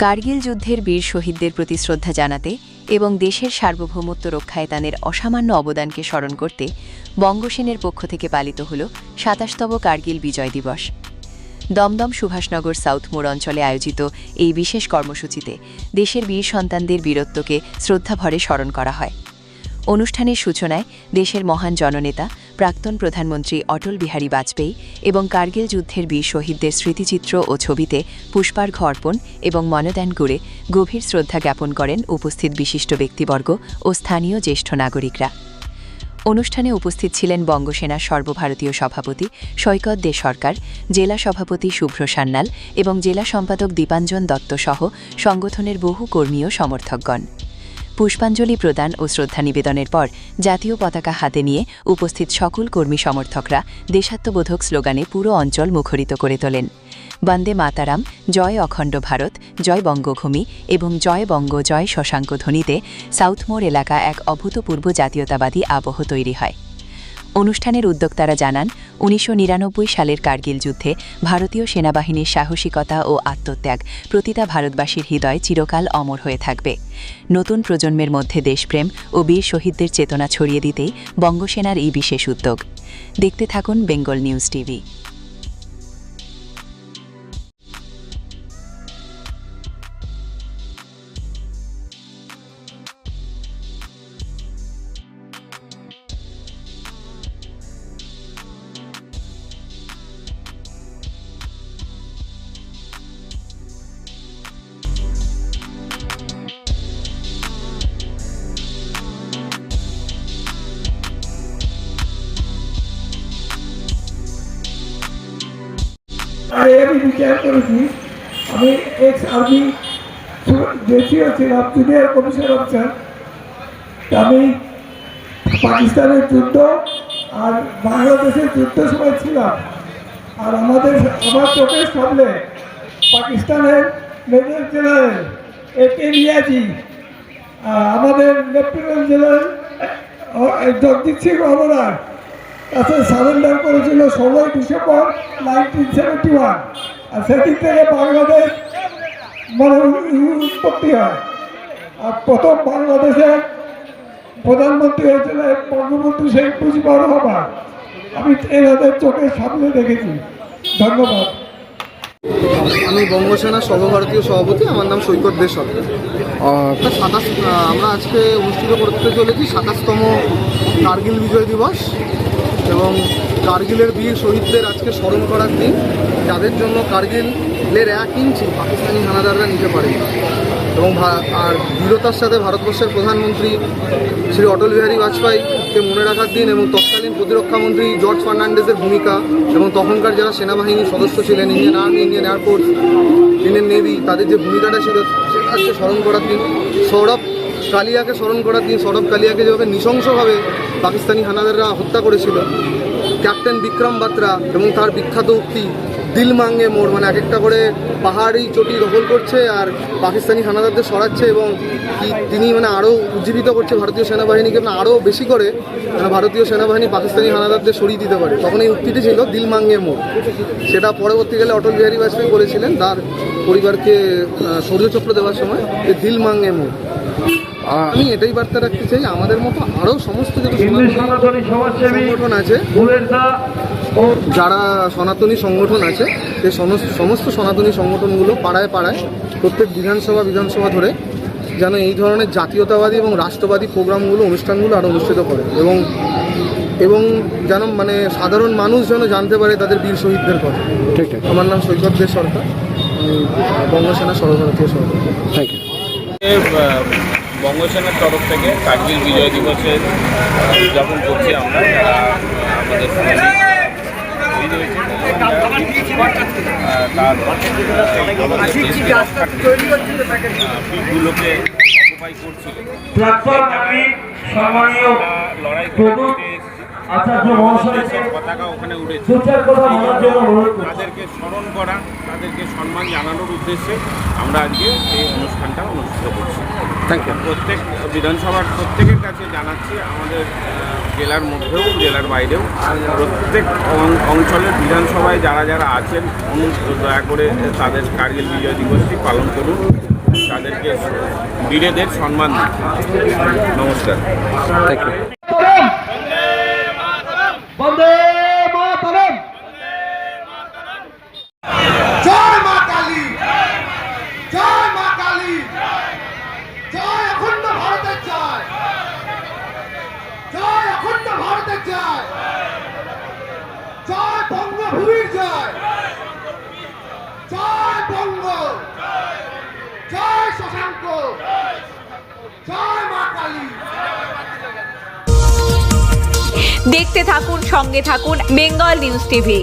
কার্গিল যুদ্ধের বীর শহীদদের প্রতি শ্রদ্ধা জানাতে এবং দেশের সার্বভৌমত্ব রক্ষায় তাদের অসামান্য অবদানকে স্মরণ করতে বঙ্গসেনের পক্ষ থেকে পালিত হল ২৭তম কার্গিল বিজয় দিবস। দমদম সুভাষনগর সাউথ মোড় অঞ্চলে আয়োজিত এই বিশেষ কর্মসূচিতে দেশের বীর সন্তানদের বীরত্বকে শ্রদ্ধাভরে স্মরণ করা হয়। অনুষ্ঠানের সূচনায় দেশের মহান জননেতা প্রাক্তন প্রধানমন্ত্রী অটল বিহারী বাজপেয়ী এবং কার্গিল যুদ্ধের বীর শহীদদের স্মৃতিচিত্র ও ছবিতে পুষ্পার্ঘ অর্পণ এবং মনোদান করে গভীর শ্রদ্ধা জ্ঞাপন করেন উপস্থিত বিশিষ্ট ব্যক্তিবর্গ ও স্থানীয় জ্যেষ্ঠ নাগরিকরা। অনুষ্ঠানে উপস্থিত ছিলেন বঙ্গসেনার সর্বভারতীয় সভাপতি সৈকত দে সরকার, জেলা সভাপতি শুভ্র সান্যাল এবং জেলা সম্পাদক দীপাঞ্জন দত্ত সহ সংগঠনের বহু কর্মী ও সমর্থকগণ। পুষ্পাঞ্জলি প্রদান ও শ্রদ্ধা নিবেদনের পর জাতীয় পতাকা হাতে নিয়ে উপস্থিত সকল কর্মী সমর্থকরা দেশাত্মবোধক স্লোগানে পুরো অঞ্চল মুখরিত করে তোলেন। বন্দে মাতারাম, জয় অখণ্ড ভারত, জয় বঙ্গভূমি এবং জয় বঙ্গ জয় শশাঙ্ক ধ্বনিতে সাউথ মোড় এলাকা এক অভূতপূর্ব জাতীয়তাবাদী আবহ তৈরি হয়। অনুষ্ঠানের উদ্যোক্তারা জানান, ১৯৯৯ সালের কার্গিল যুদ্ধে ভারতীয় সেনাবাহিনীর সাহসিকতা ও আত্মত্যাগ প্রতিটা ভারতবাসীর হৃদয়ে চিরকাল অমর হয়ে থাকবে। নতুন প্রজন্মের মধ্যে দেশপ্রেম ও বীর শহীদদের চেতনা ছড়িয়ে দিতেই বঙ্গসেনার এই বিশেষ উদ্যোগ। দেখতে থাকুন বেঙ্গল নিউজ টিভি। আমি বিচার করেছি, আমি এক্স আর্মি দেশীয় ছিলাম, জুনিয়র কমিশন অফিসার। আমি পাকিস্তানের যুদ্ধ আর বাংলাদেশের যুদ্ধ সময় ছিলাম। আর আমার চোখের সামনে পাকিস্তানের মেজর জেনারেল একে রিয়াজি, আমাদের লেফটেন্যান্ট জেনারেল জগজিৎ সিং অরোরার কাছে সারেন্ডার করেছিল ১৬ ডিসেম্বর 1971। আর সেদিন থেকে বাংলাদেশ উৎপত্তি হয়। আর প্রথম বাংলাদেশের প্রধানমন্ত্রী হয়েছিল বঙ্গবন্ধু শেখ মুজিবুর রহমান। আমি এনাদের চোখের সামনে দেখেছি। ধন্যবাদ। আমি বঙ্গসেনার সর্বভারতীয় সভাপতি, আমার নাম সৈকত দে সরকার। আমরা আজকে অনুষ্ঠিত করতে চলেছি ২৭তম কার্গিল বিজয় দিবস এবং কার্গিলের বীর শহীদদের আজকে স্মরণ করার দিন, যাদের জন্য কার্গিলের ১ ইঞ্চি পাকিস্তানি হানাদাররা নিতে পারে। এবং আর বীরতার সাথে ভারতবর্ষের প্রধানমন্ত্রী শ্রী অটল বিহারী বাজপেয়ীকে মনে রাখার দিন এবং তৎকালীন প্রতিরক্ষামন্ত্রী জর্জ ফার্নান্ডেজের ভূমিকা এবং তখনকার যারা সেনাবাহিনীর সদস্য ছিলেন, Indian army, Indian air force, Indian navy, তাদের যে ভূমিকাটা ছিল সেটা আজকে স্মরণ করার দিন। সৌরভ কালিয়াকে স্মরণ করার দিন। সৌরভ কালিয়াকে যেভাবে নৃশংসভাবে পাকিস্তানি হানাদাররা হত্যা করেছিল, ক্যাপ্টেন বিক্রম বাত্রা এবং তার বিখ্যাত উক্তি দিল মাঙ্গে মোড়, মানে এক একটা করে পাহাড়ি চটি দখল করছে আর পাকিস্তানি হানাদারদের সরাচ্ছে এবং তিনি আরও উজ্জীবিত করছে ভারতীয় সেনাবাহিনীকে, আরও বেশি করে ভারতীয় সেনাবাহিনী পাকিস্তানি হানাদারদের সরিয়ে দিতে পারে। তখন এই উক্তিটি ছিল দিল মাঙ্গে মোড়। সেটা পরবর্তীকালে অটল বিহারী বাজপেয়ী বলেছিলেন তার পরিবারকে শৌর্যচক্র দেওয়ার সময়, যে দিল মাঙ্গে মোড়। আমি এটাই বার্তা রাখতে চাই, আমাদের মতো আরও সমস্ত যত সংগঠন আছে, যারা সনাতনী সংগঠন আছে, এই সমস্ত সনাতনী সংগঠনগুলো পাড়ায় পাড়ায় প্রত্যেক বিধানসভা ধরে যেন এই ধরনের জাতীয়তাবাদী এবং রাষ্ট্রবাদী প্রোগ্রামগুলো, অনুষ্ঠানগুলো আরও অনুষ্ঠিত করে এবং যেন সাধারণ মানুষ যেন জানতে পারে তাদের বীর শহীদদের কথা। ঠিক আছে। আমার নাম সৈকত দে সরকার, বঙ্গসেনার সর্বভারতীয় সভাপতি। Thank you. বঙ্গসেনার তরফ থেকে কার্গিল বিজয় দিবসের উদযাপন করছি আমরা, যারা আমাদের পিঠগুলোকে অকুপাই করছিল, লড়াই করে আচার্য মহাশয়কে দেশের পতাকা ওখানে উড়েছে, দু চার কথা বলার জন্য অনুরোধ করছি। তাদেরকে স্মরণ করা, তাদেরকে সম্মান জানানোর উদ্দেশ্যে আমরা আজকে এই অনুষ্ঠানটা অনুষ্ঠিত করছি। Thank you. প্রত্যেক বিধানসভার প্রত্যেকের কাছে জানাচ্ছি, আমাদের জেলার মধ্যেও জেলার বাইরেও প্রত্যেক অঞ্চলের বিধানসভায় যারা যারা আছেন দয়া করে তাদের কার্গিল বিজয় দিবসটি পালন করুন, তাদেরকে বীরেদের সম্মান দিন। নমস্কার। Thank you. বন্দে মাতরম। জয় মা কালী, জয় মা কালী, জয় অখণ্ড ভারতের জয়, জয় অখণ্ড ভারতের জয়, জয় বঙ্গভূমির জয়, জয় বঙ্গ, জয় শশাঙ্ক, জয় মা কালী। দেখতে থাকুন, সঙ্গে থাকুন বেঙ্গল নিউজ টিভি।